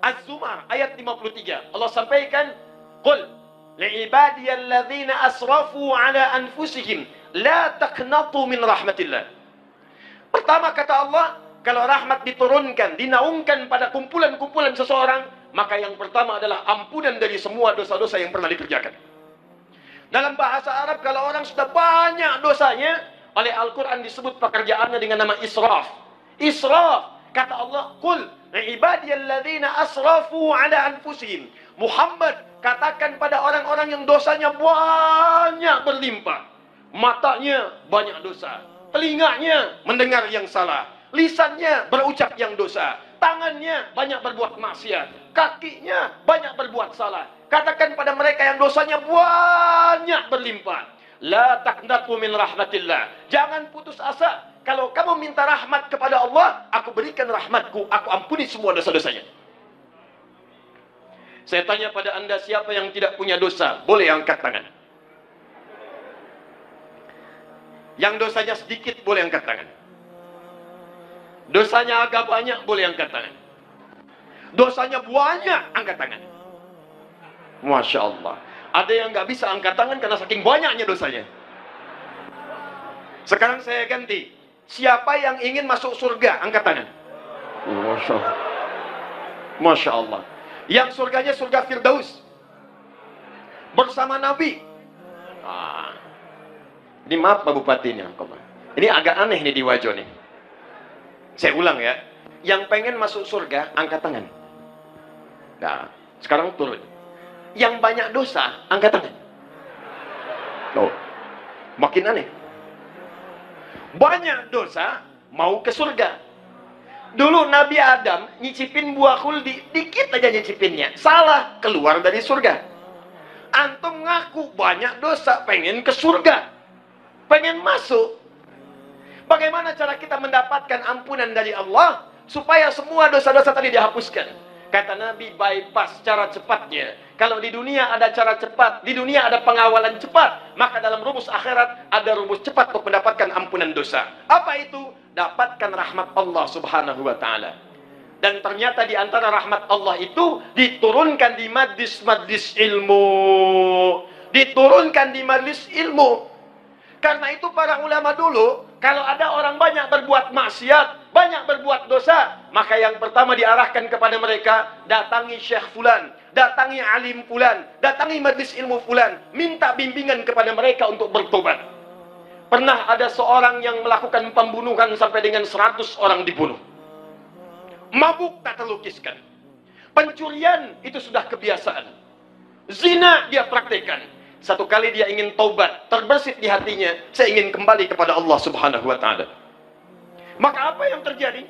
Az-Zumar ayat 53. Allah sampaikan, "Qul li'ibadiyalladzina asrafu ala anfusihim la taqnatu min rahmatillah." Pertama kata Allah, kalau rahmat diturunkan, dinaungkan pada kumpulan-kumpulan seseorang, maka yang pertama adalah ampunan dari semua dosa-dosa yang pernah dikerjakan. Dalam bahasa Arab, kalau orang sudah banyak dosanya, oleh Al-Quran disebut pekerjaannya dengan nama israf. Israf. Kata Allah, "Qul ibadiyalladzina asrafu ala anfusihim." Muhammad, katakan pada orang-orang yang dosanya banyak berlimpah. Matanya banyak dosa, telinganya mendengar yang salah, lisannya berucap yang dosa, tangannya banyak berbuat maksiat, kakinya banyak berbuat salah. Katakan pada mereka yang dosanya banyak berlimpah, la taqnatu min rahmatillah. Jangan putus asa. Kalau kamu minta rahmat kepada Allah, aku berikan rahmatku, aku ampuni semua dosa-dosanya. Saya tanya pada Anda, siapa yang tidak punya dosa? Boleh angkat tangan. Yang dosanya sedikit, boleh angkat tangan. Dosanya agak banyak, boleh angkat tangan. Dosanya banyak, angkat tangan. Masya Allah. Ada yang nggak bisa angkat tangan karena saking banyaknya dosanya. Sekarang saya ganti. Siapa yang ingin masuk surga? Angkat tangan. Masya Allah. Masya Allah. Yang surganya surga Firdaus bersama Nabi. Ini maaf Pak Bupati ini. Ini agak aneh nih di Wajo nih. Saya ulang ya. Yang pengen masuk surga, angkat tangan. Nah, sekarang turun. Yang banyak dosa, angkat tangan. Loh, makin aneh. Banyak dosa, mau ke surga. Dulu Nabi Adam nyicipin buah khuldi, dikit aja nyicipinnya. Salah, keluar dari surga. Antum ngaku banyak dosa, pengen ke surga. Pengen masuk. Bagaimana cara kita mendapatkan ampunan dari Allah supaya semua dosa-dosa tadi dihapuskan? Kata Nabi, bypass cara cepatnya. Kalau di dunia ada cara cepat, di dunia ada pengawalan cepat, maka dalam rumus akhirat ada rumus cepat untuk mendapatkan ampunan dosa. Apa itu? Dapatkan rahmat Allah Subhanahu wa taala. Dan ternyata di antara rahmat Allah itu diturunkan di majlis-majlis ilmu. Diturunkan di majlis ilmu. Karena itu para ulama dulu, kalau ada orang banyak berbuat maksiat, banyak berbuat dosa, maka yang pertama diarahkan kepada mereka, datangi Syekh Fulan, datangi alim Fulan, datangi majlis ilmu Fulan, minta bimbingan kepada mereka untuk bertobat. Pernah ada seorang yang melakukan pembunuhan sampai dengan 100 orang dibunuh. Mabuk tak terlukiskan. Pencurian itu sudah kebiasaan. Zina dia praktekkan. Satu kali dia ingin taubat, terbersit di hatinya, saya ingin kembali kepada Allah Subhanahu wa taala. Maka apa yang terjadi?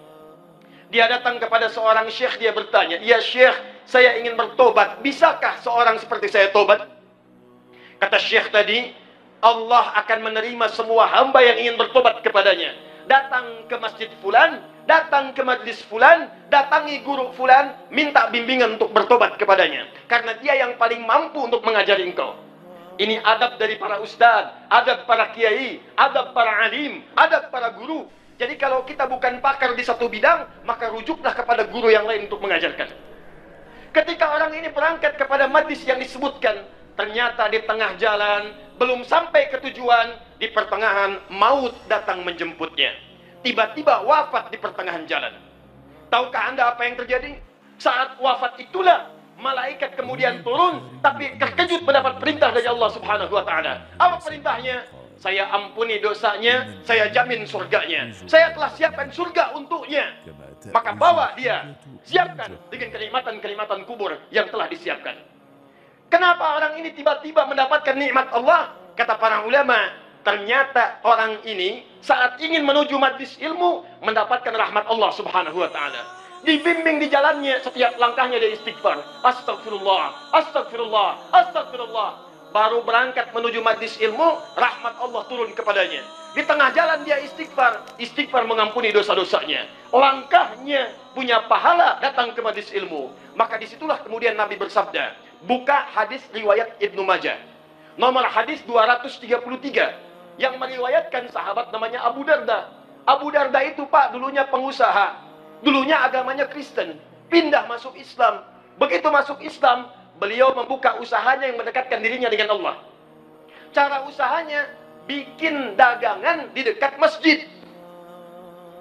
Dia datang kepada seorang syekh, dia bertanya, "Ya syekh, saya ingin bertobat, bisakah seorang seperti saya tobat?" Kata syekh tadi, Allah akan menerima semua hamba yang ingin bertobat kepadanya. Datang ke masjid fulan, datang ke majlis fulan, datangi guru fulan, minta bimbingan untuk bertobat kepadanya. Karena dia yang paling mampu untuk mengajari engkau. Ini adab dari para ustadz, adab para kiai, adab para alim, adab para guru. Jadi kalau kita bukan pakar di satu bidang, maka rujuklah kepada guru yang lain untuk mengajarkan. Ketika orang ini berangkat kepada majlis yang disebutkan, ternyata di tengah jalan, belum sampai ke tujuan, di pertengahan maut datang menjemputnya. Tiba-tiba wafat di pertengahan jalan. Tahukah Anda apa yang terjadi? Saat wafat itulah malaikat kemudian turun, tapi terkejut mendapat perintah dari Allah Subhanahu wa taala. Apa perintahnya? Saya ampuni dosanya, saya jamin surganya. Saya telah siapkan surga untuknya. Maka bawa dia, siapkan dengan kenikmatan-kenikmatan kubur yang telah disiapkan. Kenapa orang ini tiba-tiba mendapatkan nikmat Allah? Kata para ulama, ternyata orang ini saat ingin menuju majlis ilmu mendapatkan rahmat Allah Subhanahu wa taala. Dibimbing di jalannya, setiap langkahnya dia istighfar. Astagfirullah, astagfirullah, astagfirullah. Baru berangkat menuju majlis ilmu, rahmat Allah turun kepadanya. Di tengah jalan dia istighfar, istighfar mengampuni dosa-dosanya. Langkahnya punya pahala datang ke majlis ilmu. Maka disitulah kemudian Nabi bersabda, buka hadis riwayat Ibnu Majah. Nomor hadis 233. Yang meriwayatkan sahabat namanya Abu Darda. Abu Darda itu Pak dulunya pengusaha. Dulunya agamanya Kristen. pindah masuk Islam. Begitu masuk Islam, beliau membuka usahanya yang mendekatkan dirinya dengan Allah. Cara usahanya, bikin dagangan di dekat masjid.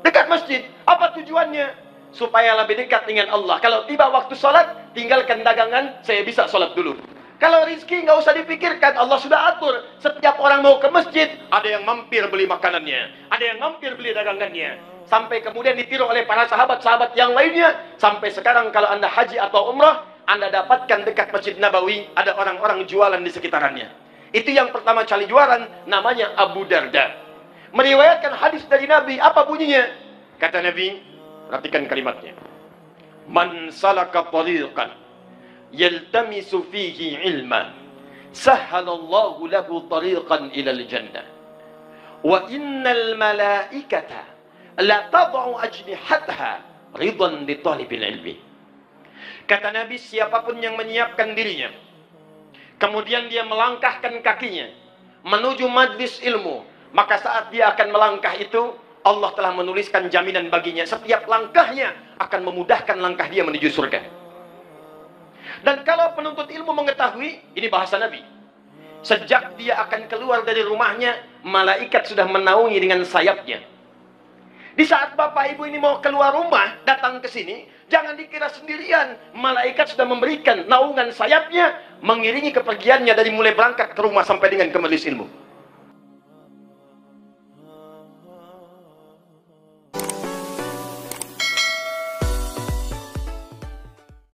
Dekat masjid. Apa tujuannya? Supaya lebih dekat dengan Allah. Kalau tiba waktu sholat, tinggalkan dagangan, saya bisa sholat dulu. Kalau rizki nggak usah dipikirkan, Allah sudah atur. Setiap orang mau ke masjid, ada yang mampir beli makanannya, ada yang mampir beli dagangannya. Sampai kemudian ditiru oleh para sahabat-sahabat yang lainnya. Sampai sekarang kalau Anda haji atau umrah, Anda dapatkan dekat Masjid Nabawi, ada orang-orang jualan di sekitarannya. Itu yang pertama kali jualan, namanya Abu Darda. Meriwayatkan hadis dari Nabi, apa bunyinya? Kata Nabi, perhatikan kalimatnya. Man salaka tariqan yaltamisu fihi ilma, sahhalallahu lahu tariqan ilal jannah. Wa innal malaikata la tad'u ajnihatha ridan li talibil ilmi. Kata Nabi, siapapun yang menyiapkan dirinya, kemudian dia melangkahkan kakinya menuju majlis ilmu, maka saat dia akan melangkah itu, Allah telah menuliskan jaminan baginya. Setiap langkahnya akan memudahkan langkah dia menuju surga. Dan kalau penuntut ilmu mengetahui, ini bahasa Nabi, sejak dia akan keluar dari rumahnya, malaikat sudah menaungi dengan sayapnya. Di saat bapak ibu ini mau keluar rumah, datang ke sini, jangan dikira sendirian. Malaikat sudah memberikan naungan sayapnya, mengiringi kepergiannya dari mulai berangkat ke rumah sampai dengan ke majelis ilmu.